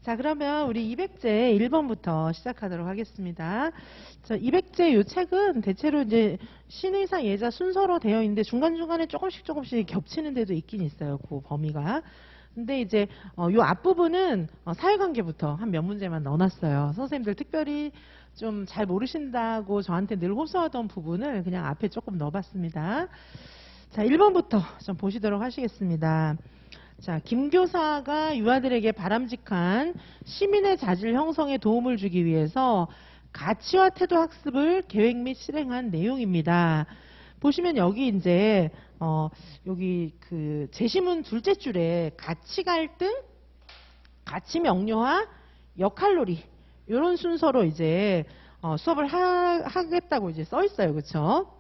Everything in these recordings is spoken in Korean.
자, 그러면 우리 200제 1번부터 시작하도록 하겠습니다. 자, 200제 이 책은 대체로 이제 신의사 예자 순서로 되어 있는데 중간중간에 조금씩 겹치는 데도 있긴 있어요. 그 범위가. 근데 이제 요 앞부분은 사회관계부터 한 몇 문제만 넣어놨어요. 선생님들 특별히 좀 잘 모르신다고 저한테 늘 호소하던 부분을 그냥 앞에 조금 넣어봤습니다. 자, 1번부터 좀 보시도록 하시겠습니다. 자, 김 교사가 유아들에게 바람직한 시민의 자질 형성에 도움을 주기 위해서 가치와 태도 학습을 계획 및 실행한 내용입니다. 보시면 여기 이제 여기 그 제시문 둘째 줄에 가치 갈등, 가치 명료화, 역할놀이 이런 순서로 이제 수업을 하겠다고 이제 써 있어요, 그렇죠?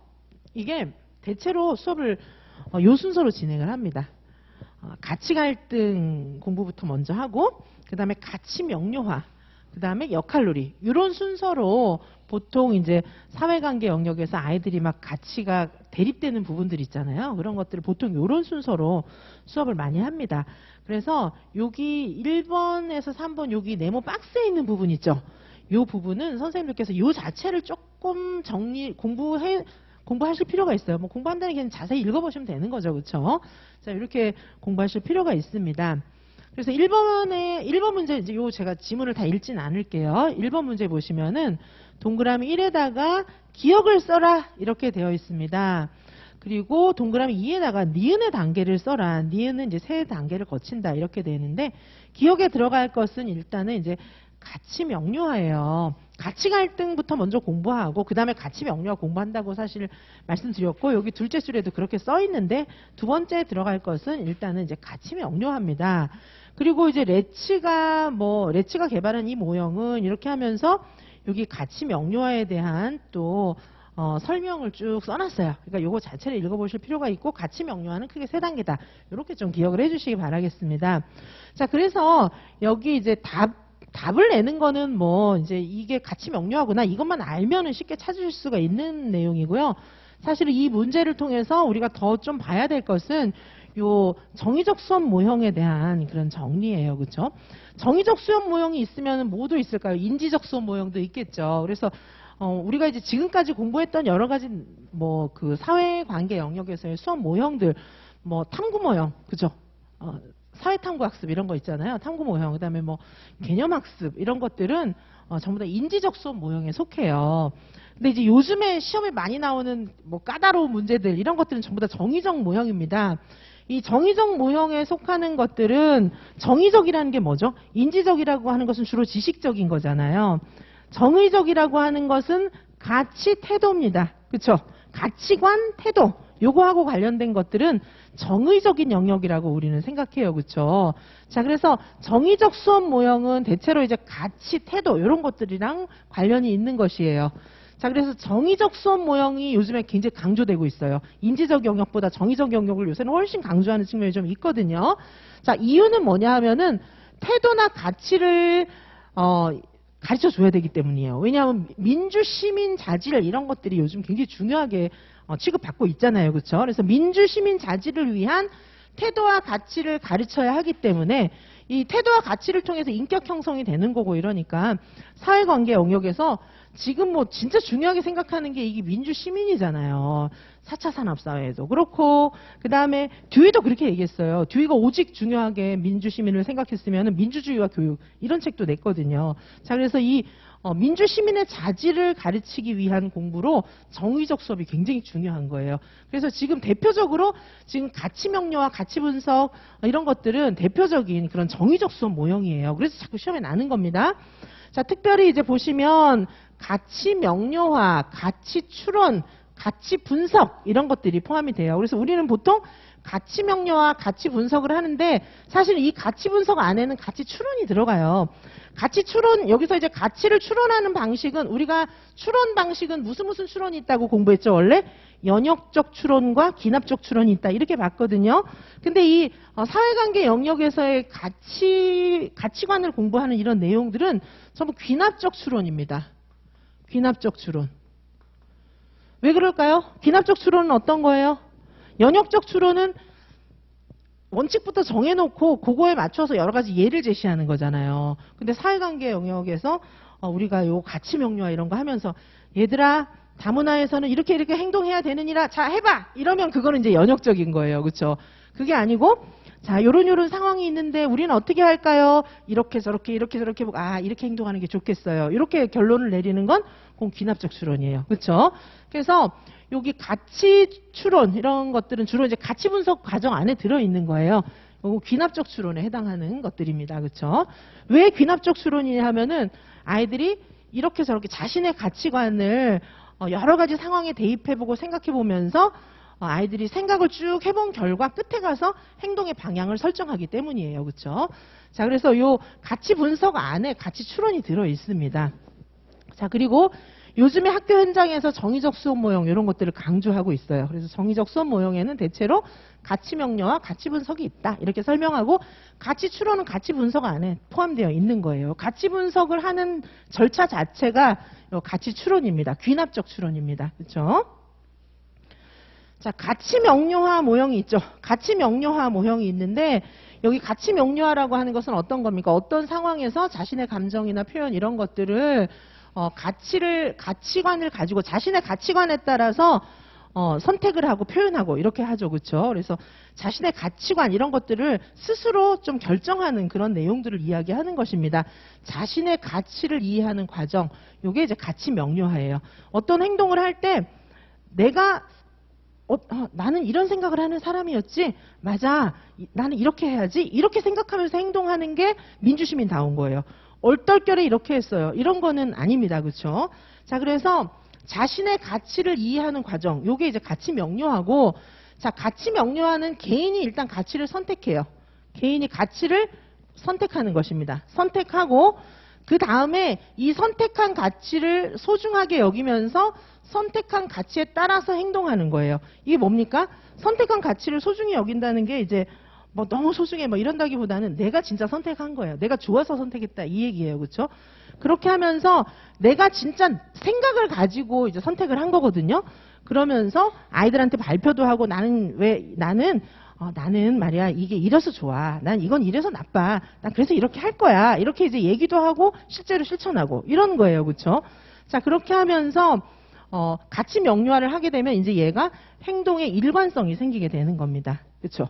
이게 대체로 수업을 요 순서로 진행을 합니다. 가치 갈등 공부부터 먼저 하고 그 다음에 가치 명료화, 그 다음에 역할놀이 이런 순서로 보통 이제 사회관계 영역에서 아이들이 막 가치가 대립되는 부분들 있잖아요. 그런 것들을 보통 이런 순서로 수업을 많이 합니다. 그래서 여기 1번에서 3번 여기 네모 박스에 있는 부분 있죠. 이 부분은 선생님들께서 이 자체를 조금 공부하실 필요가 있어요. 뭐 공부한다는 게 자세히 읽어보시면 되는 거죠. 그렇죠? 자, 이렇게 공부하실 필요가 있습니다. 그래서 1번 문제, 이제 요 제가 지문을 다 읽진 않을게요. 1번 문제 보시면은 동그라미 1에다가 기억을 써라 이렇게 되어 있습니다. 그리고 동그라미 2에다가 니은의 단계를 써라. 니은은 이제 세 단계를 거친다 이렇게 되는데 기억에 들어갈 것은 일단은 이제 가치 명료화예요. 가치 갈등부터 먼저 공부하고 그 다음에 가치 명료화 공부한다고 사실 말씀드렸고 여기 둘째 줄에도 그렇게 써 있는데 두 번째 들어갈 것은 일단은 이제 가치 명료화입니다. 그리고 이제 레츠가 개발한 이 모형은 이렇게 하면서 여기 가치 명료화에 대한 또 설명을 쭉 써놨어요. 그러니까 요거 자체를 읽어보실 필요가 있고 가치 명료화는 크게 세 단계다. 이렇게 좀 기억을 해주시기 바라겠습니다. 자, 그래서 여기 이제 답을 내는 거는 뭐 이제 이게 가치 명료하구나 이것만 알면은 쉽게 찾으실 수가 있는 내용이고요. 사실은 이 문제를 통해서 우리가 더 좀 봐야 될 것은 요 정의적 수업 모형에 대한 그런 정리예요. 그렇죠? 정의적 수업 모형이 있으면 뭐도 있을까요? 인지적 수업 모형도 있겠죠. 그래서 우리가 이제 지금까지 공부했던 여러 가지 뭐 그 사회관계 영역에서의 수업 모형들 뭐 탐구 모형 그죠? 사회탐구학습 이런 거 있잖아요. 탐구 모형, 그 다음에 뭐 개념학습 이런 것들은 전부 다 인지적 수업 모형에 속해요. 근데 이제 요즘에 시험에 많이 나오는 뭐 까다로운 문제들 이런 것들은 전부 다 정의적 모형입니다. 이 정의적 모형에 속하는 것들은 정의적이라는 게 뭐죠? 인지적이라고 하는 것은 주로 지식적인 거잖아요. 정의적이라고 하는 것은 가치 태도입니다. 그렇죠? 가치관 태도 요거하고 관련된 것들은 정의적인 영역이라고 우리는 생각해요. 그렇죠? 자, 그래서 정의적 수업 모형은 대체로 이제 가치 태도 이런 것들이랑 관련이 있는 것이에요. 자, 그래서 정의적 수업 모형이 요즘에 굉장히 강조되고 있어요. 인지적 영역보다 정의적 영역을 요새는 훨씬 강조하는 측면이 좀 있거든요. 자, 이유는 뭐냐 하면은 태도나 가치를 가르쳐 줘야 되기 때문이에요. 왜냐하면 민주, 시민, 자질 이런 것들이 요즘 굉장히 중요하게 취급받고 있잖아요. 그렇죠? 그래서 민주, 시민, 자질을 위한 태도와 가치를 가르쳐야 하기 때문에 이 태도와 가치를 통해서 인격 형성이 되는 거고 이러니까 사회관계 영역에서 지금 뭐 진짜 중요하게 생각하는 게 이게 민주, 시민이잖아요. 4차 산업사회에도 그렇고 그 다음에 듀이도 그렇게 얘기했어요. 듀이가 오직 중요하게 민주, 시민을 생각했으면 민주주의와 교육 이런 책도 냈거든요. 자, 그래서 이 민주, 시민의 자질을 가르치기 위한 공부로 정의적 수업이 굉장히 중요한 거예요. 그래서 지금 대표적으로 지금 가치 명료와 가치 분석 이런 것들은 대표적인 그런 정의적 수업 모형이에요. 그래서 자꾸 시험에 나는 겁니다. 자, 특별히 이제 보시면 가치 명료화, 가치 추론, 가치 분석 이런 것들이 포함이 돼요. 그래서 우리는 보통 가치 명료화, 가치 분석을 하는데 사실 이 가치 분석 안에는 가치 추론이 들어가요. 가치 추론, 여기서 이제 가치를 추론하는 방식은 우리가 추론 방식은 무슨 추론이 있다고 공부했죠. 원래 연역적 추론과 기납적 추론이 있다 이렇게 봤거든요. 근데 이 사회관계 영역에서의 가치관을 공부하는 이런 내용들은 전부 귀납적 추론입니다. 귀납적 추론. 왜 그럴까요? 귀납적 추론은 어떤 거예요? 연역적 추론은 원칙부터 정해놓고 그거에 맞춰서 여러 가지 예를 제시하는 거잖아요. 근데 사회관계 영역에서 우리가 요 가치 명료화 이런 거 하면서 얘들아 다문화에서는 이렇게 이렇게 행동해야 되느니라 자 해봐 이러면 그거는 이제 연역적인 거예요. 그렇죠? 그게 아니고 자 요런 상황이 있는데 우리는 어떻게 할까요? 이렇게 저렇게 이렇게 저렇게 이렇게 행동하는 게 좋겠어요. 이렇게 결론을 내리는 건 그건 귀납적 추론이에요. 그렇죠? 그래서 여기 가치 추론 이런 것들은 주로 이제 가치 분석 과정 안에 들어 있는 거예요. 귀납적 추론에 해당하는 것들입니다. 그렇죠? 왜 귀납적 추론이냐 하면은 아이들이 이렇게 저렇게 자신의 가치관을 여러 가지 상황에 대입해보고 생각해보면서 아이들이 생각을 쭉 해본 결과 끝에 가서 행동의 방향을 설정하기 때문이에요. 그렇죠? 자, 그래서 요 가치 분석 안에 가치 추론이 들어 있습니다. 자, 그리고 요즘에 학교 현장에서 정의적 수업 모형 이런 것들을 강조하고 있어요. 그래서 정의적 수업 모형에는 대체로 가치 명료와 가치 분석이 있다. 이렇게 설명하고 가치 추론은 가치 분석 안에 포함되어 있는 거예요. 가치 분석을 하는 절차 자체가 가치 추론입니다. 귀납적 추론입니다. 그렇죠? 자, 가치 명료화 모형이 있죠. 가치 명료화 모형이 있는데 여기 가치 명료화라고 하는 것은 어떤 겁니까? 어떤 상황에서 자신의 감정이나 표현 이런 것들을 가치관을 가지고 자신의 가치관에 따라서 선택을 하고 표현하고 이렇게 하죠. 그렇죠? 그래서 자신의 가치관 이런 것들을 스스로 좀 결정하는 그런 내용들을 이야기하는 것입니다. 자신의 가치를 이해하는 과정, 이게 이제 가치 명료화예요. 어떤 행동을 할 때 내가 나는 이런 생각을 하는 사람이었지. 맞아. 나는 이렇게 해야지. 이렇게 생각하면서 행동하는 게 민주시민다운 거예요. 얼떨결에 이렇게 했어요. 이런 거는 아닙니다. 그렇죠? 자, 그래서 자신의 가치를 이해하는 과정, 요게 이제 가치 명료하고, 자, 가치 명료화는 개인이 일단 가치를 선택해요. 개인이 가치를 선택하는 것입니다. 선택하고 그 다음에 이 선택한 가치를 소중하게 여기면서 선택한 가치에 따라서 행동하는 거예요. 이게 뭡니까? 선택한 가치를 소중히 여긴다는 게 이제 뭐 너무 소중해 뭐 이런다기보다는 내가 진짜 선택한 거예요. 내가 좋아서 선택했다 이 얘기예요. 그렇죠? 그렇게 하면서 내가 진짜 생각을 가지고 이제 선택을 한 거거든요. 그러면서 아이들한테 발표도 하고 나는 말이야 이게 이래서 좋아. 난 이건 이래서 나빠. 난 그래서 이렇게 할 거야. 이렇게 이제 얘기도 하고 실제로 실천하고 이런 거예요. 그렇죠? 자, 그렇게 하면서 가치 명료화를 하게 되면 이제 얘가 행동의 일관성이 생기게 되는 겁니다. 그렇죠?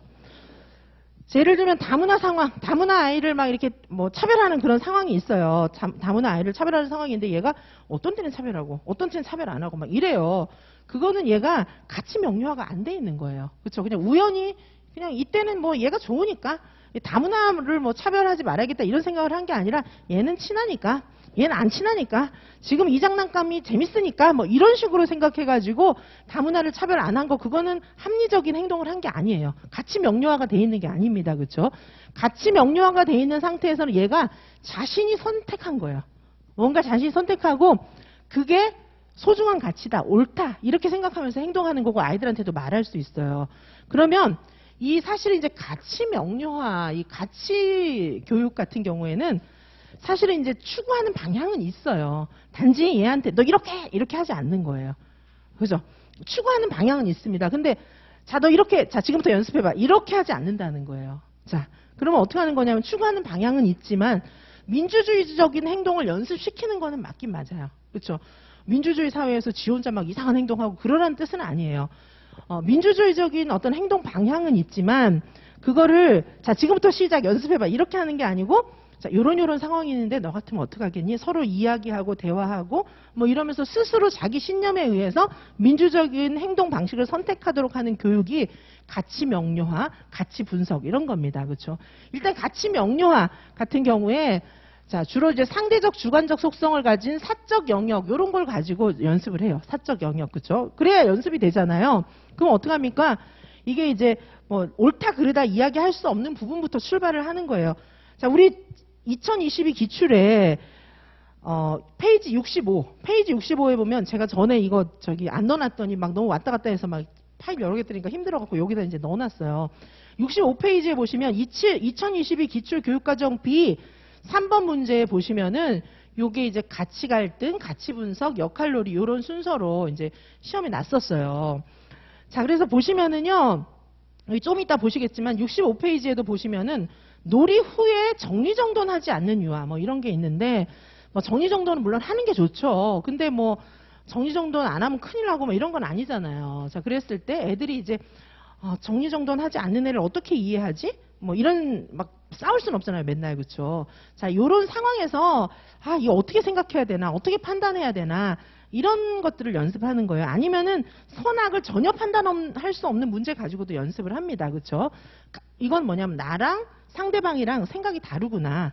예를 들면 다문화 상황, 다문화 아이를 막 이렇게 뭐 차별하는 그런 상황이 있어요. 다문화 아이를 차별하는 상황인데 얘가 어떤 때는 차별하고 어떤 때는 차별 안 하고 막 이래요. 그거는 얘가 가치 명료화가 안 돼 있는 거예요. 그렇죠? 그냥 우연히 그냥 이때는 뭐 얘가 좋으니까 다문화를 뭐 차별하지 말아야겠다 이런 생각을 한 게 아니라 얘는 친하니까 얘는 안 친하니까 지금 이 장난감이 재밌으니까 뭐 이런 식으로 생각해가지고 다문화를 차별 안 한 거 그거는 합리적인 행동을 한 게 아니에요. 가치 명료화가 돼 있는 게 아닙니다. 그렇죠? 가치 명료화가 돼 있는 상태에서는 얘가 자신이 선택한 거예요. 뭔가 자신이 선택하고 그게 소중한 가치다, 옳다 이렇게 생각하면서 행동하는 거고 아이들한테도 말할 수 있어요. 그러면 이 사실 이제 가치 명료화, 이 가치 교육 같은 경우에는 사실은 이제 추구하는 방향은 있어요. 단지 얘한테 너 이렇게 하지 않는 거예요. 그죠? 추구하는 방향은 있습니다. 근데 자, 너 이렇게, 자, 지금부터 연습해봐. 이렇게 하지 않는다는 거예요. 자, 그러면 어떻게 하는 거냐면 추구하는 방향은 있지만 민주주의적인 행동을 연습시키는 거는 맞긴 맞아요. 그렇죠? 민주주의 사회에서 지 혼자 막 이상한 행동하고 그러라는 뜻은 아니에요. 민주주의적인 어떤 행동 방향은 있지만 그거를 자, 지금부터 시작 연습해봐. 이렇게 하는 게 아니고 자, 요런 상황이 있는데 너 같으면 어떡하겠니? 서로 이야기하고 대화하고 뭐 이러면서 스스로 자기 신념에 의해서 민주적인 행동 방식을 선택하도록 하는 교육이 가치 명료화, 가치 분석 이런 겁니다. 그렇죠? 일단 가치 명료화 같은 경우에 자, 주로 이제 상대적 주관적 속성을 가진 사적 영역 요런 걸 가지고 연습을 해요. 사적 영역. 그렇죠? 그래야 연습이 되잖아요. 그럼 어떡합니까? 이게 이제 뭐 옳다 그르다 이야기할 수 없는 부분부터 출발을 하는 거예요. 자, 우리 2022 기출에 페이지 65에 보면 제가 전에 이거 안 넣어놨더니 막 너무 왔다 갔다 해서 막 파일 여러 개 뜨니까 힘들어갖고 여기다 이제 넣어놨어요. 65페이지에 보시면 2022 기출 교육과정 B 3번 문제에 보시면은 요게 이제 가치 갈등, 가치 분석, 역할놀이 요런 순서로 이제 시험에 났었어요. 자, 그래서 보시면은요. 여기 좀 이따 보시겠지만 65페이지에도 보시면은 놀이 후에 정리정돈하지 않는 유아 뭐 이런 게 있는데 뭐 정리정돈은 물론 하는 게 좋죠. 근데 뭐 정리정돈 안 하면 큰일 나고 뭐 이런 건 아니잖아요. 자, 그랬을 때 애들이 이제 정리정돈하지 않는 애를 어떻게 이해하지? 뭐 이런 막 싸울 순 없잖아요, 맨날. 그렇죠? 자, 요런 상황에서 이거 어떻게 생각해야 되나? 어떻게 판단해야 되나? 이런 것들을 연습하는 거예요. 아니면은 선악을 전혀 판단할 수 없는 문제 가지고도 연습을 합니다. 그렇죠? 이건 뭐냐면 나랑 상대방이랑 생각이 다르구나.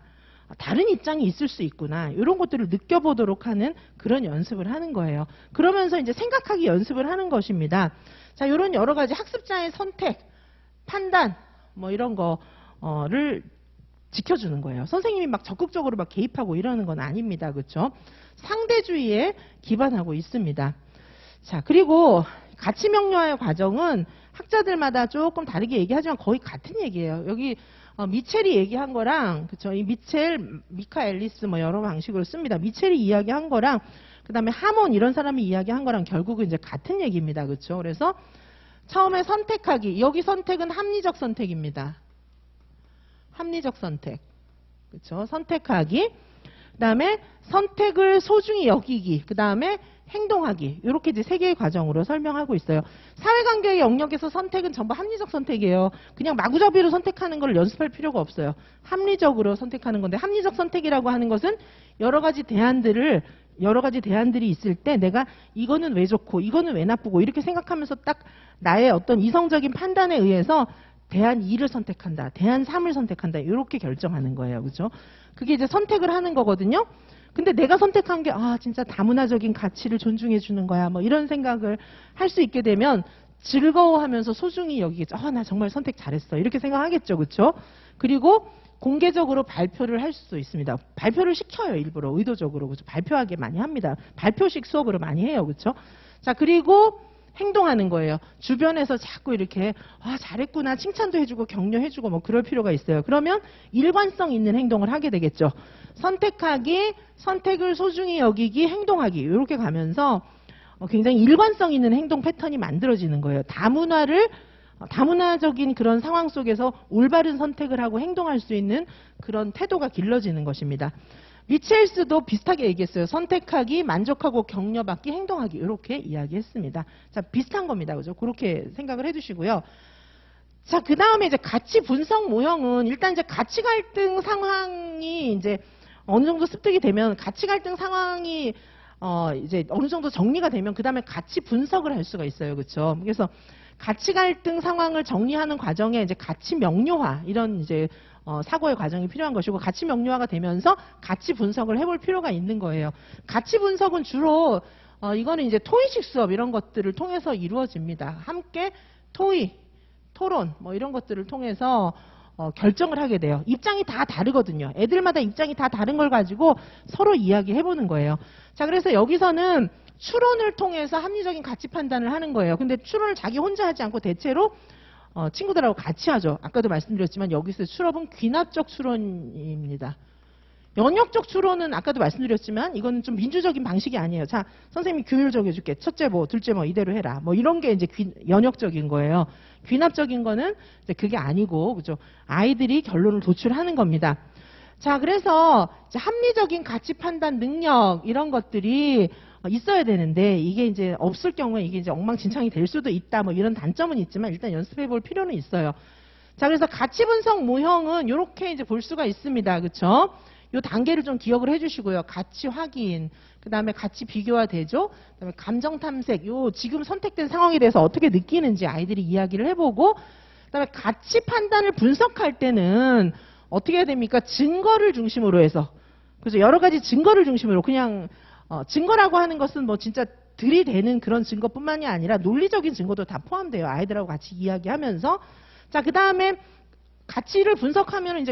다른 입장이 있을 수 있구나. 이런 것들을 느껴보도록 하는 그런 연습을 하는 거예요. 그러면서 이제 생각하기 연습을 하는 것입니다. 자, 이런 여러 가지 학습자의 선택, 판단, 뭐 이런 거를 지켜주는 거예요. 선생님이 막 적극적으로 막 개입하고 이러는 건 아닙니다. 그렇죠? 상대주의에 기반하고 있습니다. 자, 그리고 가치 명료화의 과정은 학자들마다 조금 다르게 얘기하지만 거의 같은 얘기예요. 여기 미첼이 얘기한 거랑, 그쵸? 이 미카 앨리스 뭐 여러 방식으로 씁니다. 미첼이 이야기한 거랑, 그 다음에 하몬 이런 사람이 이야기한 거랑 결국은 이제 같은 얘기입니다. 그쵸? 그래서 처음에 선택하기. 여기 선택은 합리적 선택입니다. 합리적 선택. 그쵸? 선택하기. 그 다음에 선택을 소중히 여기기. 그 다음에 행동하기. 이렇게 이제 세 개의 과정으로 설명하고 있어요. 사회관계의 영역에서 선택은 전부 합리적 선택이에요. 그냥 마구잡이로 선택하는 걸 연습할 필요가 없어요. 합리적으로 선택하는 건데, 합리적 선택이라고 하는 것은 여러 가지 대안들이 있을 때 내가 이거는 왜 좋고 이거는 왜 나쁘고 이렇게 생각하면서 딱 나의 어떤 이성적인 판단에 의해서 대안 2를 선택한다. 대안 3을 선택한다. 이렇게 결정하는 거예요. 그죠? 그게 이제 선택을 하는 거거든요. 근데 내가 선택한 게 진짜 다문화적인 가치를 존중해 주는 거야. 뭐 이런 생각을 할 수 있게 되면 즐거워하면서 소중히 여기겠죠. 나 정말 선택 잘했어. 이렇게 생각하겠죠. 그렇죠? 그리고 공개적으로 발표를 할 수도 있습니다. 발표를 시켜요. 일부러 의도적으로. 그렇죠? 발표하게 많이 합니다. 발표식 수업으로 많이 해요. 그렇죠? 자, 그리고 행동하는 거예요. 주변에서 자꾸 이렇게 잘했구나 칭찬도 해주고 격려해주고 뭐 그럴 필요가 있어요. 그러면 일관성 있는 행동을 하게 되겠죠. 선택하기, 선택을 소중히 여기기, 행동하기 이렇게 가면서 굉장히 일관성 있는 행동 패턴이 만들어지는 거예요. 다문화적인 그런 상황 속에서 올바른 선택을 하고 행동할 수 있는 그런 태도가 길러지는 것입니다. 미첼스도 비슷하게 얘기했어요. 선택하기, 만족하고 격려받기, 행동하기 이렇게 이야기했습니다. 자, 비슷한 겁니다. 그죠? 그렇게 생각을 해주시고요. 자, 그 다음에 이제 가치 분석 모형은 일단 이제 가치 갈등 상황이 이제 어느 정도 습득이 되면 가치 갈등 상황이 이제 어느 정도 정리가 되면 그 다음에 가치 분석을 할 수가 있어요. 그렇죠? 그래서 가치 갈등 상황을 정리하는 과정에 이제 가치 명료화 이런 이제 사고의 과정이 필요한 것이고 가치 명료화가 되면서 가치 분석을 해볼 필요가 있는 거예요. 가치 분석은 주로 이거는 이제 토의식 수업 이런 것들을 통해서 이루어집니다. 함께 토의, 토론 뭐 이런 것들을 통해서 결정을 하게 돼요. 입장이 다 다르거든요. 애들마다 입장이 다 다른 걸 가지고 서로 이야기해보는 거예요. 자, 그래서 여기서는 추론을 통해서 합리적인 가치 판단을 하는 거예요. 근데 추론을 자기 혼자 하지 않고 대체로 친구들하고 같이 하죠. 아까도 말씀드렸지만 여기서 추론은 귀납적 추론입니다. 연역적 추론은 아까도 말씀드렸지만 이거는 좀 민주적인 방식이 아니에요. 자, 선생님이 규율적 해줄게. 첫째 뭐, 둘째 뭐 이대로 해라. 뭐 이런 게 이제 연역적인 거예요. 귀납적인 거는 이제 그게 아니고, 그죠? 아이들이 결론을 도출하는 겁니다. 자, 그래서 이제 합리적인 가치 판단 능력 이런 것들이 있어야 되는데 이게 이제 없을 경우에 이게 이제 엉망진창이 될 수도 있다. 뭐 이런 단점은 있지만 일단 연습해 볼 필요는 있어요. 자, 그래서 가치 분석 모형은 이렇게 이제 볼 수가 있습니다. 그렇죠? 요 단계를 좀 기억을 해주시고요. 가치 확인, 그 다음에 가치 비교와 대조, 그 다음에 감정 탐색, 요 지금 선택된 상황에 대해서 어떻게 느끼는지 아이들이 이야기를 해보고, 그 다음에 가치 판단을 분석할 때는 어떻게 해야 됩니까? 증거를 중심으로 해서, 그래서 여러 가지 증거를 중심으로 그냥 증거라고 하는 것은 뭐 진짜 들이대는 그런 증거뿐만이 아니라 논리적인 증거도 다 포함돼요. 아이들하고 같이 이야기하면서. 자, 그 다음에 가치를 분석하면 이제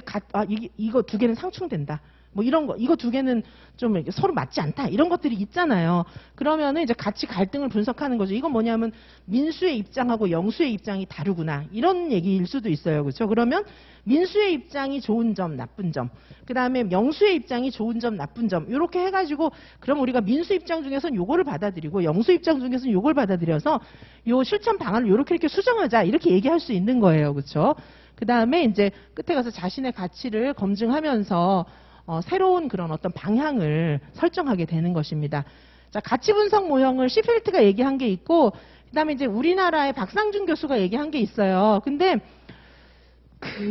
이거 두 개는 상충된다. 뭐 이런 거, 이거 두 개는 좀 서로 맞지 않다. 이런 것들이 있잖아요. 그러면은 이제 같이 갈등을 분석하는 거죠. 이건 뭐냐면 민수의 입장하고 영수의 입장이 다르구나. 이런 얘기일 수도 있어요. 그렇죠? 그러면 민수의 입장이 좋은 점, 나쁜 점. 그 다음에 영수의 입장이 좋은 점, 나쁜 점. 이렇게 해가지고 그럼 우리가 민수 입장 중에서는 요거를 받아들이고 영수 입장 중에서는 요걸 받아들여서 요 실천 방안을 이렇게 수정하자. 이렇게 얘기할 수 있는 거예요. 그렇죠? 그 다음에 이제 끝에 가서 자신의 가치를 검증하면서 새로운 그런 어떤 방향을 설정하게 되는 것입니다. 자, 가치 분석 모형을 시필트가 얘기한 게 있고, 그 다음에 이제 우리나라의 박상준 교수가 얘기한 게 있어요. 근데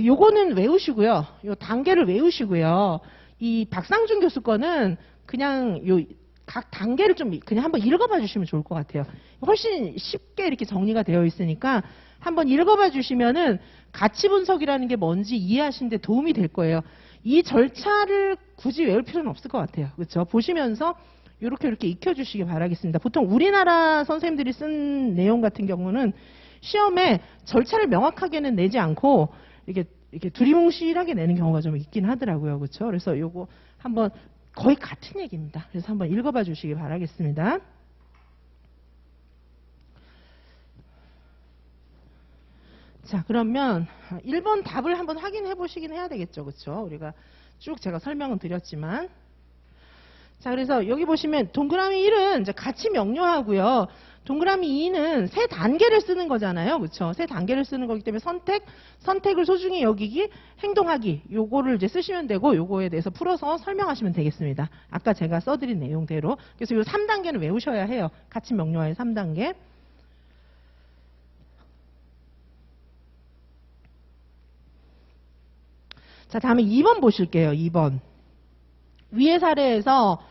요거는 외우시고요. 요 단계를 외우시고요. 이 박상준 교수 거는 그냥 요 각 단계를 좀 그냥 한번 읽어봐 주시면 좋을 것 같아요. 훨씬 쉽게 이렇게 정리가 되어 있으니까 한번 읽어봐 주시면은 가치 분석이라는 게 뭔지 이해하시는 데 도움이 될 거예요. 이 절차를 굳이 외울 필요는 없을 것 같아요. 그렇죠? 보시면서 이렇게 익혀주시기 바라겠습니다. 보통 우리나라 선생님들이 쓴 내용 같은 경우는 시험에 절차를 명확하게는 내지 않고 이렇게 두리뭉실하게 내는 경우가 좀 있긴 하더라고요. 그렇죠? 그래서 요거 한번 거의 같은 얘기입니다. 그래서 한번 읽어봐 주시기 바라겠습니다. 자, 그러면 1번 답을 한번 확인해 보시긴 해야 되겠죠. 그렇죠? 우리가 쭉 제가 설명은 드렸지만. 자, 그래서 여기 보시면 동그라미 1은 이제 가치 명료하고요. 동그라미 2는 세 단계를 쓰는 거잖아요. 그렇죠? 세 단계를 쓰는 거기 때문에 선택을 소중히 여기기, 행동하기. 요거를 이제 쓰시면 되고 요거에 대해서 풀어서 설명하시면 되겠습니다. 아까 제가 써드린 내용대로. 그래서 요 3단계는 외우셔야 해요. 가치 명료화의 3단계. 자, 다음에 2번 보실게요. 2번. 위의 사례에서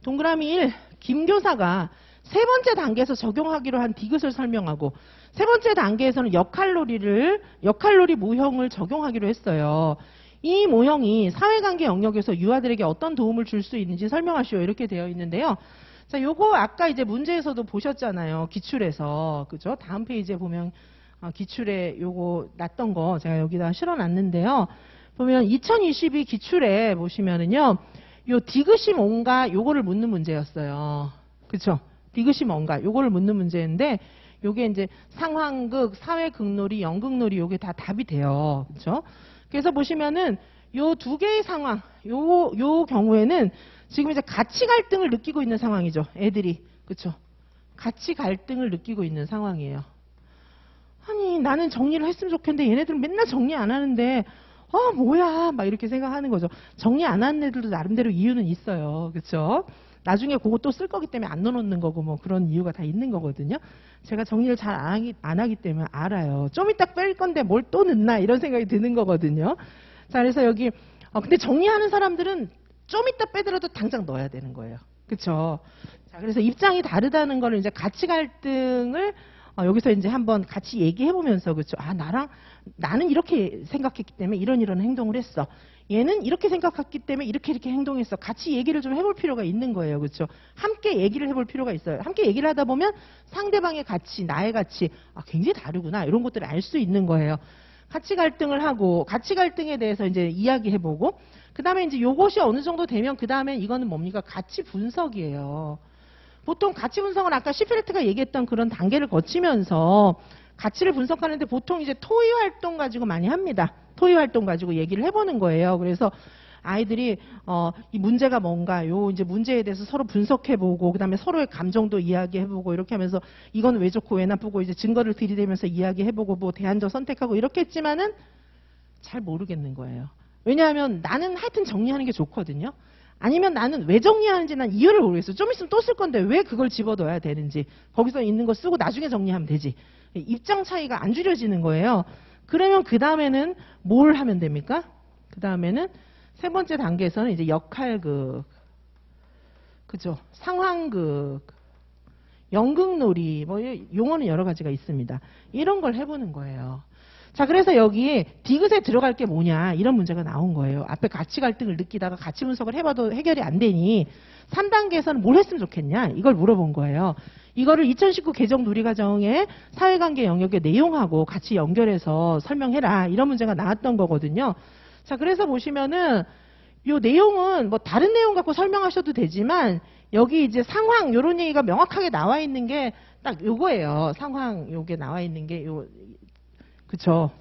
동그라미 1, 김 교사가 세 번째 단계에서 적용하기로 한 디귿을 설명하고 세 번째 단계에서는 역할놀이 모형을 적용하기로 했어요. 이 모형이 사회관계 영역에서 유아들에게 어떤 도움을 줄 수 있는지 설명하시오. 이렇게 되어 있는데요. 자, 요거 아까 이제 문제에서도 보셨잖아요. 기출에서. 그죠? 다음 페이지에 보면 기출에 요거 놨던 거 제가 여기다 실어놨는데요. 보면 2022 기출에 보시면은요. 요 디귿이 뭔가 요거를 묻는 문제였어요. 그쵸? 디귿이 뭔가 요거를 묻는 문제인데 요게 이제 상황극, 사회극놀이, 연극놀이 요게 다 답이 돼요. 그쵸? 그래서 보시면은 요 두 개의 상황, 요 경우에는 지금 이제 가치 갈등을 느끼고 있는 상황이죠. 애들이. 그쵸? 가치 갈등을 느끼고 있는 상황이에요. 아니, 나는 정리를 했으면 좋겠는데 얘네들은 맨날 정리 안 하는데 뭐야 막 이렇게 생각하는 거죠. 정리 안 하는 애들도 나름대로 이유는 있어요. 그렇죠? 나중에 그거 또 쓸 거기 때문에 안 넣어놓는 거고 뭐 그런 이유가 다 있는 거거든요. 제가 정리를 잘 안 하기 때문에 알아요. 좀 이따 뺄 건데 뭘 또 넣나 이런 생각이 드는 거거든요. 자, 그래서 여기 근데 정리하는 사람들은 좀 이따 빼더라도 당장 넣어야 되는 거예요. 그렇죠? 자, 그래서 입장이 다르다는 거를 이제 가치 갈등을 여기서 이제 한번 같이 얘기해 보면서, 그렇죠? 나는 이렇게 생각했기 때문에 이런 행동을 했어. 얘는 이렇게 생각했기 때문에 이렇게 행동했어. 같이 얘기를 좀 해볼 필요가 있는 거예요. 그렇죠? 함께 얘기를 해볼 필요가 있어요. 함께 얘기를 하다 보면 상대방의 가치, 나의 가치, 굉장히 다르구나. 이런 것들을 알 수 있는 거예요. 가치 갈등을 하고, 가치 갈등에 대해서 이제 이야기해보고, 그 다음에 이제 요것이 어느 정도 되면, 그 다음에 이거는 뭡니까? 가치 분석이에요. 보통 가치 분석은 아까 시필트가 얘기했던 그런 단계를 거치면서 가치를 분석하는데 보통 이제 토의 활동 가지고 많이 합니다. 토의 활동 가지고 얘기를 해보는 거예요. 그래서 아이들이 이 문제가 뭔가요? 이제 문제에 대해서 서로 분석해보고 그다음에 서로의 감정도 이야기해보고 이렇게 하면서 이건 왜 좋고 왜 나쁘고 이제 증거를 들이대면서 이야기해보고 뭐 대안도 선택하고 이렇게 했지만은 잘 모르겠는 거예요. 왜냐하면 나는 하여튼 정리하는 게 좋거든요. 아니면 나는 왜 정리하는지 난 이유를 모르겠어요. 좀 있으면 또 쓸 건데 왜 그걸 집어넣어야 되는지. 거기서 있는 거 쓰고 나중에 정리하면 되지. 입장 차이가 안 줄여지는 거예요. 그러면 그 다음에는 뭘 하면 됩니까? 그 다음에는 세 번째 단계에서는 이제 역할극, 그죠? 상황극, 연극놀이, 뭐 용어는 여러 가지가 있습니다. 이런 걸 해보는 거예요. 자, 그래서 여기 디귿에 들어갈 게 뭐냐 이런 문제가 나온 거예요. 앞에 가치 갈등을 느끼다가 가치 분석을 해봐도 해결이 안 되니 3단계에서는 뭘 했으면 좋겠냐 이걸 물어본 거예요. 이거를 2019 개정 누리과정의 사회관계 영역의 내용하고 같이 연결해서 설명해라 이런 문제가 나왔던 거거든요. 자, 그래서 보시면은 요 내용은 뭐 다른 내용 갖고 설명하셔도 되지만 여기 이제 상황 요런 얘기가 명확하게 나와 있는 게 딱 요거예요. 상황 요게 나와 있는 게 요 그쵸?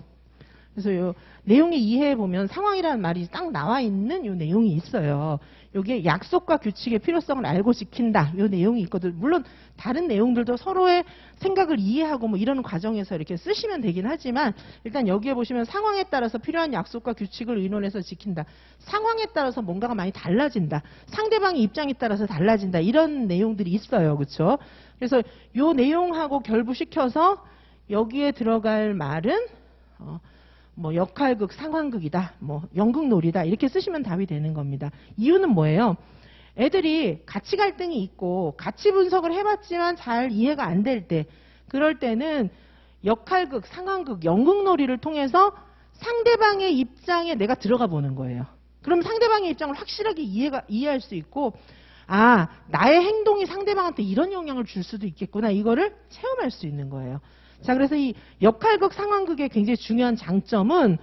그래서 요 내용을 이해해 보면 상황이라는 말이 딱 나와 있는 요 내용이 있어요. 요게 약속과 규칙의 필요성을 알고 지킨다. 요 내용이 있거든. 물론 다른 내용들도 서로의 생각을 이해하고 뭐 이런 과정에서 이렇게 쓰시면 되긴 하지만 일단 여기에 보시면 상황에 따라서 필요한 약속과 규칙을 의논해서 지킨다. 상황에 따라서 뭔가가 많이 달라진다. 상대방의 입장에 따라서 달라진다. 이런 내용들이 있어요. 그렇죠? 그래서 요 내용하고 결부시켜서 여기에 들어갈 말은 뭐 역할극, 상황극이다, 뭐 연극놀이다 이렇게 쓰시면 답이 되는 겁니다. 이유는 뭐예요? 애들이 가치 갈등이 있고 가치 분석을 해봤지만 잘 이해가 안 될 때 그럴 때는 역할극, 상황극, 연극놀이를 통해서 상대방의 입장에 내가 들어가 보는 거예요. 그럼 상대방의 입장을 확실하게 이해할 수 있고 아, 나의 행동이 상대방한테 이런 영향을 줄 수도 있겠구나 이거를 체험할 수 있는 거예요. 자, 그래서 이 역할극, 상황극의 굉장히 중요한 장점은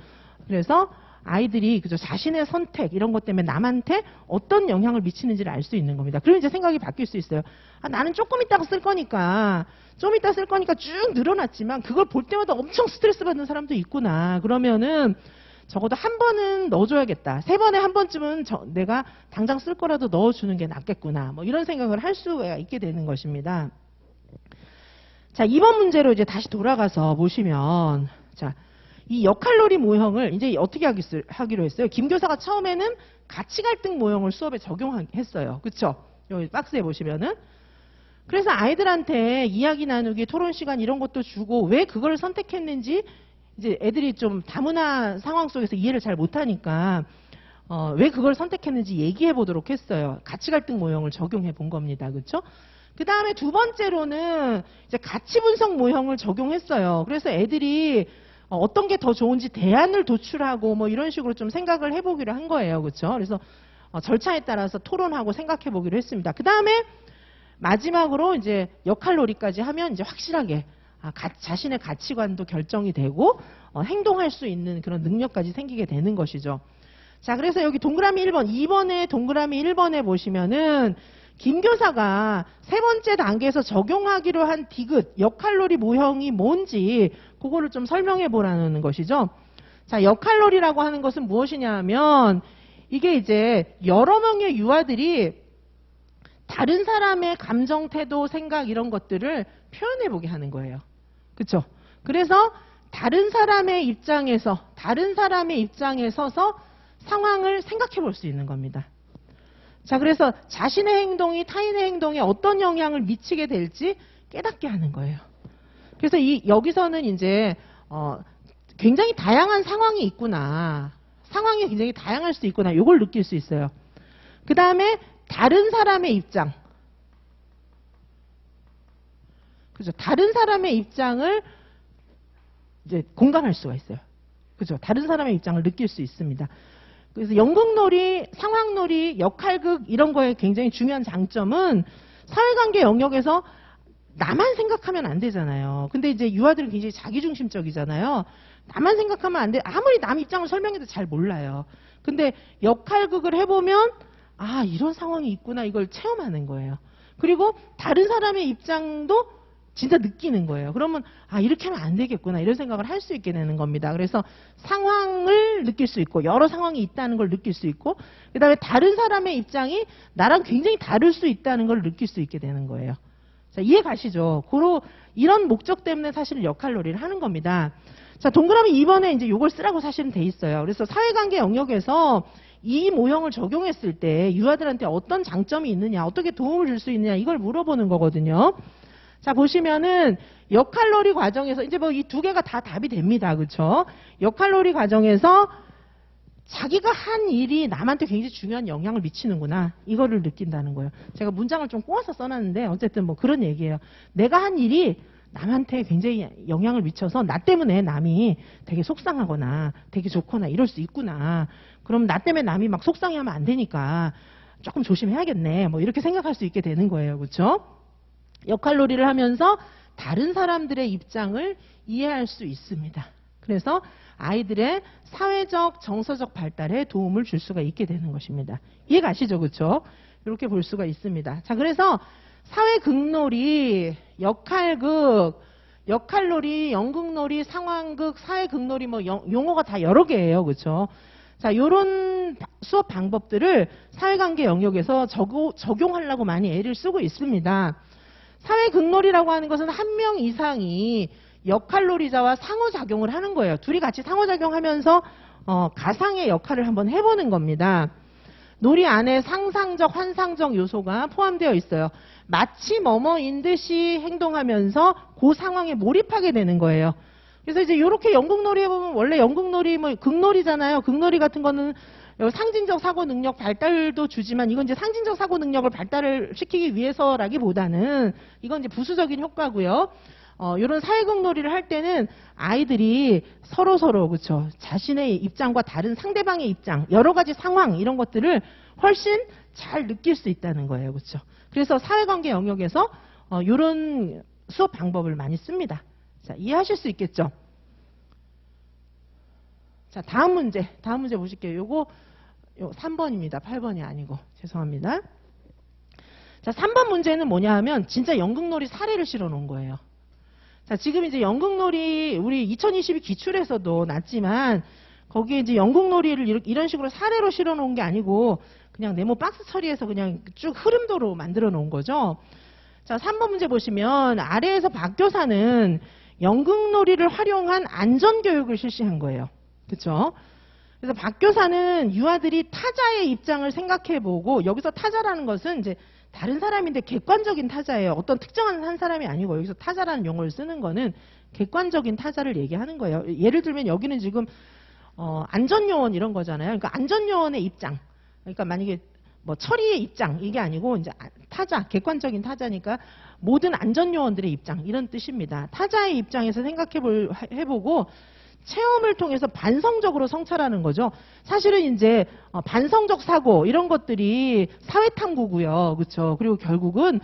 그래서 아이들이 그저 자신의 선택 이런 것 때문에 남한테 어떤 영향을 미치는지를 알 수 있는 겁니다. 그러면 이제 생각이 바뀔 수 있어요. 아, 나는 조금 있다가 쓸 거니까 좀 이따 쓸 거니까 쭉 늘어났지만 그걸 볼 때마다 엄청 스트레스 받는 사람도 있구나. 그러면은 적어도 한 번은 넣어줘야겠다. 3번에 한 번쯤은 내가 당장 쓸 거라도 넣어주는 게 낫겠구나. 뭐 이런 생각을 할 수가 있게 되는 것입니다. 자, 2번 문제로 이제 다시 돌아가서 보시면, 자, 이 역할놀이 모형을 이제 어떻게 하기로 했어요? 김 교사가 처음에는 가치 갈등 모형을 수업에 적용했어요. 그쵸? 여기 박스에 보시면은. 그래서 아이들한테 이야기 나누기, 토론 시간 이런 것도 주고 왜 그걸 선택했는지 이제 애들이 좀 다문화 상황 속에서 이해를 잘 못하니까 왜 그걸 선택했는지 얘기해 보도록 했어요. 가치 갈등 모형을 적용해 본 겁니다. 그렇죠? 그 다음에 두 번째로는 이제 가치 분석 모형을 적용했어요. 그래서 애들이 어떤 게 더 좋은지 대안을 도출하고 뭐 이런 식으로 좀 생각을 해보기로 한 거예요. 그렇죠? 그래서 절차에 따라서 토론하고 생각해 보기로 했습니다. 그 다음에 마지막으로 이제 역할놀이까지 하면 이제 확실하게 자신의 가치관도 결정이 되고 행동할 수 있는 그런 능력까지 생기게 되는 것이죠. 자, 그래서 여기 동그라미 1번, 2번에 동그라미 1번에 보시면은 김 교사가 3번째 단계에서 적용하기로 한 디귿, 역할놀이 모형이 뭔지 그거를 좀 설명해 보라는 것이죠. 자, 역할놀이라고 하는 것은 무엇이냐 하면 이게 이제 여러 명의 유아들이 다른 사람의 감정, 태도, 생각 이런 것들을 표현해 보게 하는 거예요. 그렇죠? 그래서 다른 사람의 입장에 서서 상황을 생각해 볼 수 있는 겁니다. 자, 그래서 자신의 행동이 타인의 행동에 어떤 영향을 미치게 될지 깨닫게 하는 거예요. 그래서 여기서는 이제 굉장히 다양한 상황이 있구나. 상황이 굉장히 다양할 수 있구나. 이걸 느낄 수 있어요. 그 다음에 다른 사람의 입장. 그죠? 다른 사람의 입장을 이제 공감할 수가 있어요. 그죠? 다른 사람의 입장을 느낄 수 있습니다. 그래서 연극놀이, 상황놀이, 역할극 이런 거에 굉장히 중요한 장점은 사회관계 영역에서 나만 생각하면 안 되잖아요. 근데 이제 유아들은 굉장히 자기중심적이잖아요. 나만 생각하면 안 돼. 아무리 남 입장을 설명해도 잘 몰라요. 근데 역할극을 해보면 아, 이런 상황이 있구나. 이걸 체험하는 거예요. 그리고 다른 사람의 입장도 진짜 느끼는 거예요. 그러면 아, 이렇게 하면 안 되겠구나 이런 생각을 할 수 있게 되는 겁니다. 그래서 상황을 느낄 수 있고 여러 상황이 있다는 걸 느낄 수 있고 그 다음에 다른 사람의 입장이 나랑 굉장히 다를 수 있다는 걸 느낄 수 있게 되는 거예요. 자, 이해 가시죠? 이런 목적 때문에 사실 역할놀이를 하는 겁니다. 자, 동그라미 2번에 이제 요걸 쓰라고 사실은 돼 있어요. 그래서 사회관계 영역에서 이 모형을 적용했을 때 유아들한테 어떤 장점이 있느냐, 어떻게 도움을 줄 수 있느냐 이걸 물어보는 거거든요. 자, 보시면은 역할놀이 과정에서 이제 뭐 이 두 개가 다 답이 됩니다. 그렇죠? 역할놀이 과정에서 자기가 한 일이 남한테 굉장히 중요한 영향을 미치는구나. 이거를 느낀다는 거예요. 제가 문장을 좀 꼬아서 써놨는데 어쨌든 뭐 그런 얘기예요. 내가 한 일이 남한테 굉장히 영향을 미쳐서 나 때문에 남이 되게 속상하거나 되게 좋거나 이럴 수 있구나. 그럼 나 때문에 남이 막 속상해하면 안 되니까 조금 조심해야겠네. 뭐 이렇게 생각할 수 있게 되는 거예요. 그렇죠? 역할놀이를 하면서 다른 사람들의 입장을 이해할 수 있습니다. 그래서 아이들의 사회적, 정서적 발달에 도움을 줄 수가 있게 되는 것입니다. 이해가시죠? 그렇죠? 이렇게 볼 수가 있습니다. 자, 그래서 사회극놀이, 역할극, 역할놀이, 연극놀이, 상황극, 사회극놀이 뭐 용어가 다 여러 개예요. 그렇죠? 자, 요런 수업 방법들을 사회관계 영역에서 적용하려고 많이 애를 쓰고 있습니다. 사회극놀이라고 하는 것은 한 명 이상이 역할놀이자와 상호작용을 하는 거예요. 둘이 같이 상호작용하면서 가상의 역할을 한번 해보는 겁니다. 놀이 안에 상상적, 환상적 요소가 포함되어 있어요. 마치 뭐뭐인 듯이 행동하면서 그 상황에 몰입하게 되는 거예요. 그래서 이제 이렇게 연극놀이 해보면 원래 연극놀이 뭐 극놀이잖아요. 극놀이 같은 거는 상징적 사고 능력 발달도 주지만 이건 이제 상징적 사고 능력을 발달을 시키기 위해서라기보다는 이건 이제 부수적인 효과고요. 이런 사회극 놀이를 할 때는 아이들이 서로 그렇죠. 자신의 입장과 다른 상대방의 입장, 여러 가지 상황 이런 것들을 훨씬 잘 느낄 수 있다는 거예요. 그렇죠. 그래서 사회관계 영역에서 이런 수업 방법을 많이 씁니다. 자, 이해하실 수 있겠죠? 자, 다음 문제 보실게요. 요거 3번입니다. 8번이 아니고 죄송합니다. 자, 3번 문제는 뭐냐 하면 진짜 연극놀이 사례를 실어 놓은 거예요. 자, 지금 이제 연극놀이 우리 2022 기출에서도 났지만 거기에 이제 연극놀이를 이런 식으로 사례로 실어 놓은 게 아니고 그냥 네모 박스 처리해서 그냥 쭉 흐름도로 만들어 놓은 거죠. 자, 3번 문제 보시면 아래에서 박 교사는 연극놀이를 활용한 안전교육을 실시한 거예요. 그렇죠? 그래서 박 교사는 유아들이 타자의 입장을 생각해보고 여기서 타자라는 것은 이제 다른 사람인데 객관적인 타자예요. 어떤 특정한 한 사람이 아니고 여기서 타자라는 용어를 쓰는 거는 객관적인 타자를 얘기하는 거예요. 예를 들면 여기는 지금 안전요원 이런 거잖아요. 그러니까 안전요원의 입장. 그러니까 만약에 뭐 처리의 입장 이게 아니고 이제 타자, 객관적인 타자니까 모든 안전요원들의 입장 이런 뜻입니다. 타자의 입장에서 해보고 체험을 통해서 반성적으로 성찰하는 거죠. 사실은 이제 반성적 사고 이런 것들이 사회탐구고요. 그렇죠? 그리고 결국은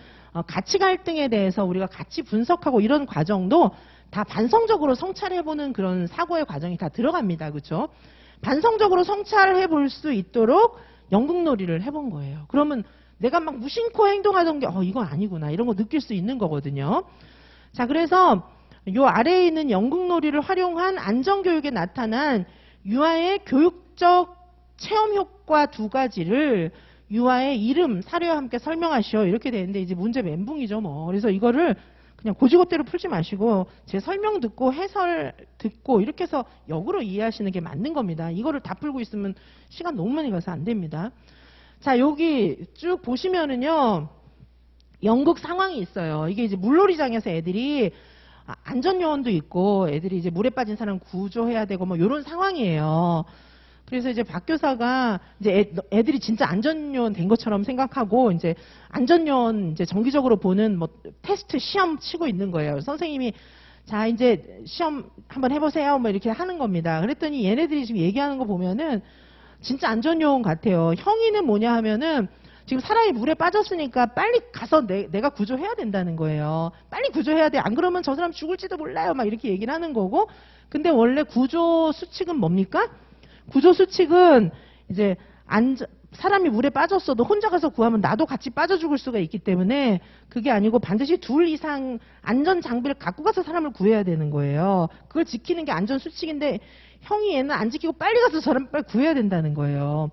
가치 갈등에 대해서 우리가 같이 분석하고 이런 과정도 다 반성적으로 성찰해보는 그런 사고의 과정이 다 들어갑니다. 그렇죠? 반성적으로 성찰해 볼 수 있도록 연극놀이를 해본 거예요. 그러면 내가 막 무심코 행동하던 게 이건 아니구나 이런 거 느낄 수 있는 거거든요. 자, 그래서 요 아래에 있는 연극놀이를 활용한 안전교육에 나타난 유아의 교육적 체험 효과 두 가지를 유아의 이름, 사례와 함께 설명하시오. 이렇게 되는데 이제 문제 멘붕이죠 뭐. 그래서 이거를 그냥 고지고대로 풀지 마시고 제 설명 듣고 해설 듣고 이렇게 해서 역으로 이해하시는 게 맞는 겁니다. 이거를 다 풀고 있으면 시간 너무 많이 가서 안 됩니다. 자, 여기 쭉 보시면은요. 연극 상황이 있어요. 이게 이제 물놀이장에서 애들이 안전요원도 있고 애들이 이제 물에 빠진 사람 구조해야 되고 뭐 이런 상황이에요. 그래서 이제 박 교사가 이제 애들이 진짜 안전요원 된 것처럼 생각하고 이제 안전요원 이제 정기적으로 보는 뭐 테스트 시험 치고 있는 거예요. 선생님이 자 이제 시험 한번 해보세요 뭐 이렇게 하는 겁니다. 그랬더니 얘네들이 지금 얘기하는 거 보면은 진짜 안전요원 같아요. 형이는 뭐냐 하면은 지금 사람이 물에 빠졌으니까 빨리 가서 내가 구조해야 된다는 거예요. 빨리 구조해야 돼. 안 그러면 저 사람 죽을지도 몰라요. 막 이렇게 얘기를 하는 거고. 근데 원래 구조 수칙은 뭡니까? 구조 수칙은 이제 사람이 물에 빠졌어도 혼자 가서 구하면 나도 같이 빠져 죽을 수가 있기 때문에 그게 아니고 반드시 둘 이상 안전 장비를 갖고 가서 사람을 구해야 되는 거예요. 그걸 지키는 게 안전 수칙인데 형이 얘는 안 지키고 빨리 가서 사람 빨리 구해야 된다는 거예요.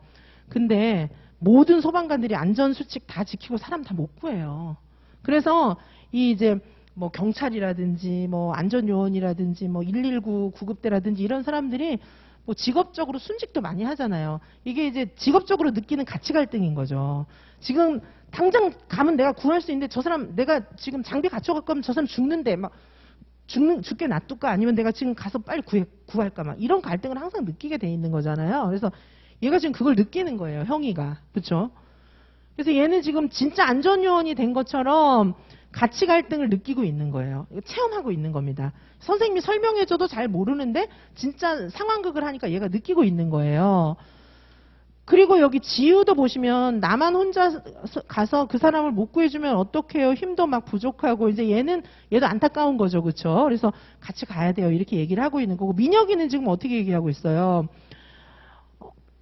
근데 모든 소방관들이 안전수칙 다 지키고 사람 다 못 구해요. 그래서 이 이제 뭐 경찰이라든지 뭐 안전요원이라든지 뭐 119 구급대라든지 이런 사람들이 뭐 직업적으로 순직도 많이 하잖아요. 이게 이제 직업적으로 느끼는 가치 갈등인 거죠. 지금 당장 가면 내가 구할 수 있는데 저 사람 내가 지금 장비 갖춰갈 거면 저 사람 죽는데 막 죽게 놔둘까 아니면 내가 지금 가서 빨리 구할까 막 이런 갈등을 항상 느끼게 돼 있는 거잖아요. 그래서 얘가 지금 그걸 느끼는 거예요. 형이가. 그렇죠? 그래서 얘는 지금 진짜 안전요원이 된 것처럼 가치 갈등을 느끼고 있는 거예요. 체험하고 있는 겁니다. 선생님이 설명해줘도 잘 모르는데 진짜 상황극을 하니까 얘가 느끼고 있는 거예요. 그리고 여기 지우도 보시면 나만 혼자 가서 그 사람을 못 구해주면 어떡해요. 힘도 막 부족하고 이제 얘도 안타까운 거죠. 그렇죠? 그래서 같이 가야 돼요. 이렇게 얘기를 하고 있는 거고 민혁이는 지금 어떻게 얘기하고 있어요.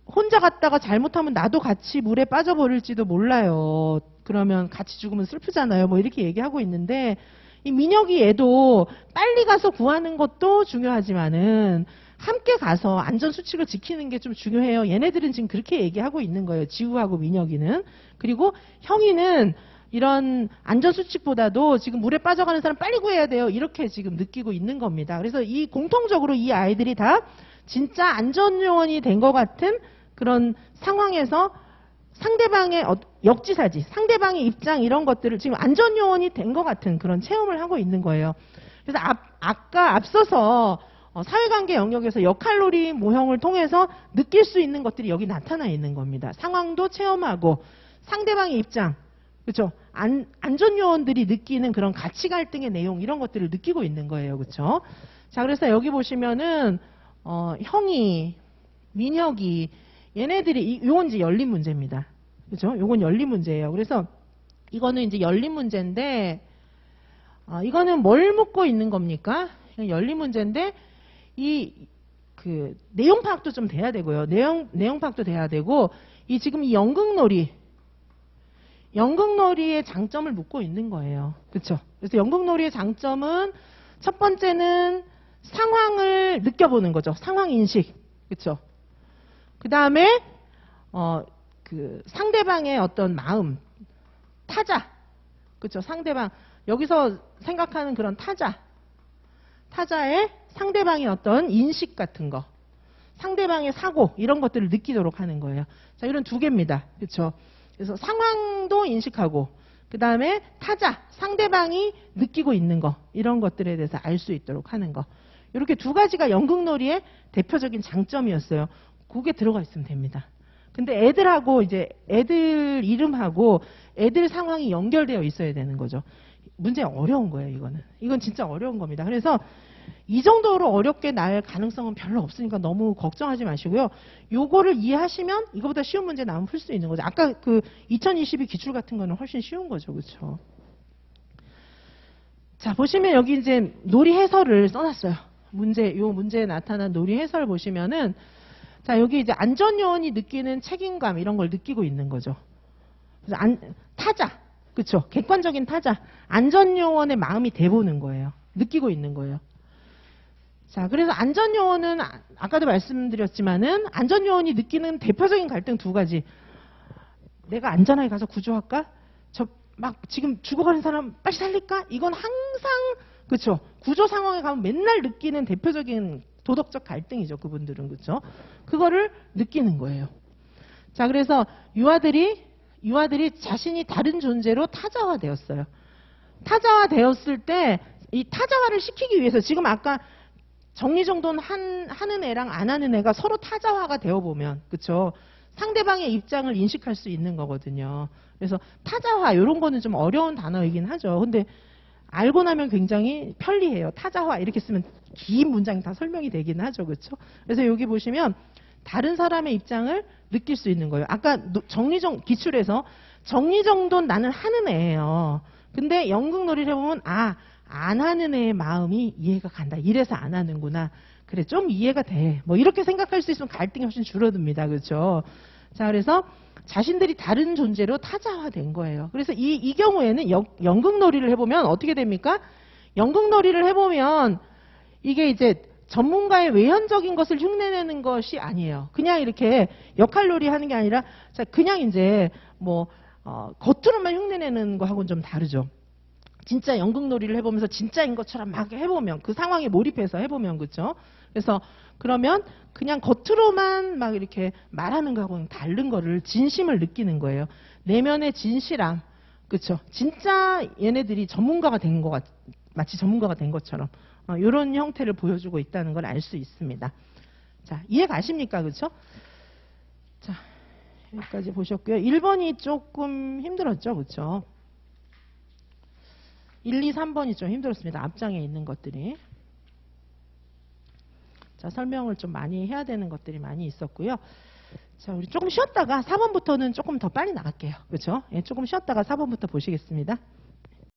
혼자 갔다가 잘못하면 나도 같이 물에 빠져버릴지도 몰라요. 그러면 같이 죽으면 슬프잖아요. 뭐 이렇게 얘기하고 있는데 이 민혁이 얘도 빨리 가서 구하는 것도 중요하지만은 함께 가서 안전수칙을 지키는 게 좀 중요해요. 얘네들은 지금 그렇게 얘기하고 있는 거예요. 지우하고 민혁이는. 그리고 형이는 이런 안전수칙보다도 지금 물에 빠져가는 사람 빨리 구해야 돼요. 이렇게 지금 느끼고 있는 겁니다. 그래서 이 공통적으로 이 아이들이 다 진짜 안전요원이 된 것 같은 그런 상황에서 상대방의 역지사지, 상대방의 입장 이런 것들을 지금 안전요원이 된 것 같은 그런 체험을 하고 있는 거예요. 그래서 아까 앞서서 사회관계 영역에서 역할놀이 모형을 통해서 느낄 수 있는 것들이 여기 나타나 있는 겁니다. 상황도 체험하고 상대방의 입장, 그렇죠? 안전요원들이 느끼는 그런 가치 갈등의 내용 이런 것들을 느끼고 있는 거예요, 그렇죠? 자, 그래서 여기 보시면은 형이, 민혁이 얘네들이 요건 이제 열린 문제입니다, 그렇죠? 요건 열린 문제예요. 그래서 이거는 이제 열린 문제인데 이거는 뭘 묻고 있는 겁니까? 열린 문제인데 그 내용 파악도 좀 돼야 되고요. 내용 파악도 돼야 되고 지금 이 연극놀이의 장점을 묻고 있는 거예요. 그렇죠? 그래서 연극놀이의 장점은 첫 번째는 상황을 느껴보는 거죠. 상황 인식. 그렇죠? 그다음에 그 상대방의 어떤 마음, 타자. 그렇죠? 상대방 여기서 생각하는 그런 타자의 상대방의 어떤 인식 같은 거, 상대방의 사고 이런 것들을 느끼도록 하는 거예요. 자, 이런 두 개입니다. 그렇죠? 그래서 상황도 인식하고 그 다음에 타자, 상대방이 느끼고 있는 거 이런 것들에 대해서 알 수 있도록 하는 거. 이렇게 두 가지가 연극놀이의 대표적인 장점이었어요. 그게 들어가 있으면 됩니다. 근데 애들하고 이제 애들 이름하고 애들 상황이 연결되어 있어야 되는 거죠. 문제 어려운 거예요, 이건 진짜 어려운 겁니다. 그래서 이 정도로 어렵게 날 가능성은 별로 없으니까 너무 걱정하지 마시고요. 요거를 이해하시면 이거보다 쉬운 문제 나오면 풀 수 있는 거죠. 아까 그 2022 기출 같은 거는 훨씬 쉬운 거죠. 그렇죠? 자, 보시면 여기 이제 놀이 해설을 써놨어요. 요 문제에 나타난 놀이 해설 보시면은 자, 여기 이제 안전요원이 느끼는 책임감 이런 걸 느끼고 있는 거죠. 그래서 타자. 그렇죠? 객관적인 타자. 안전요원의 마음이 돼보는 거예요. 느끼고 있는 거예요. 자, 그래서 안전요원은 아까도 말씀드렸지만은 안전요원이 느끼는 대표적인 갈등 두 가지. 내가 안전하게 가서 구조할까? 막 지금 죽어가는 사람 빨리 살릴까? 이건 항상 그렇죠. 구조 상황에 가면 맨날 느끼는 대표적인 도덕적 갈등이죠. 그분들은 그렇죠. 그거를 느끼는 거예요. 자, 그래서 유아들이 자신이 다른 존재로 타자화되었어요. 타자화되었을 때 이 타자화를 시키기 위해서 지금 아까 정리정돈 하는 애랑 안 하는 애가 서로 타자화가 되어 보면 그렇죠. 상대방의 입장을 인식할 수 있는 거거든요. 그래서 타자화 이런 거는 좀 어려운 단어이긴 하죠. 근데 알고 나면 굉장히 편리해요. 타자화 이렇게 쓰면 긴 문장이 다 설명이 되긴 하죠. 그렇죠? 그래서 여기 보시면 다른 사람의 입장을 느낄 수 있는 거예요. 아까 기출에서 정리정돈 나는 하는 애예요. 근데 연극놀이를 해보면 안 하는 애의 마음이 이해가 간다. 이래서 안 하는구나. 그래, 좀 이해가 돼. 뭐 이렇게 생각할 수 있으면 갈등이 훨씬 줄어듭니다. 그렇죠? 자, 그래서 자신들이 다른 존재로 타자화된 거예요. 그래서 이 경우에는 연극놀이를 해보면 어떻게 됩니까? 연극놀이를 해보면 이게 이제 전문가의 외현적인 것을 흉내내는 것이 아니에요. 그냥 이렇게 역할놀이 하는 게 아니라 그냥 이제 뭐 겉으로만 흉내내는 거하고는 좀 다르죠. 진짜 연극놀이를 해보면서 진짜인 것처럼 막 해보면 그 상황에 몰입해서 해보면 그렇죠. 그래서 그러면 그냥 겉으로만 막 이렇게 말하는 거하고는 다른 거를 진심을 느끼는 거예요. 내면의 진실함, 그렇죠. 진짜 얘네들이 전문가가 된 것 마치 전문가가 된 것처럼 이런 형태를 보여주고 있다는 걸 알 수 있습니다. 자, 이해 가십니까, 그렇죠? 자, 여기까지 보셨고요. 1번이 조금 힘들었죠, 그렇죠? 1, 2, 3번이 좀 힘들었습니다. 앞장에 있는 것들이. 자, 설명을 좀 많이 해야 되는 것들이 많이 있었고요. 자, 우리 조금 쉬었다가 4번부터는 조금 더 빨리 나갈게요. 그렇죠? 예, 조금 쉬었다가 4번부터 보시겠습니다.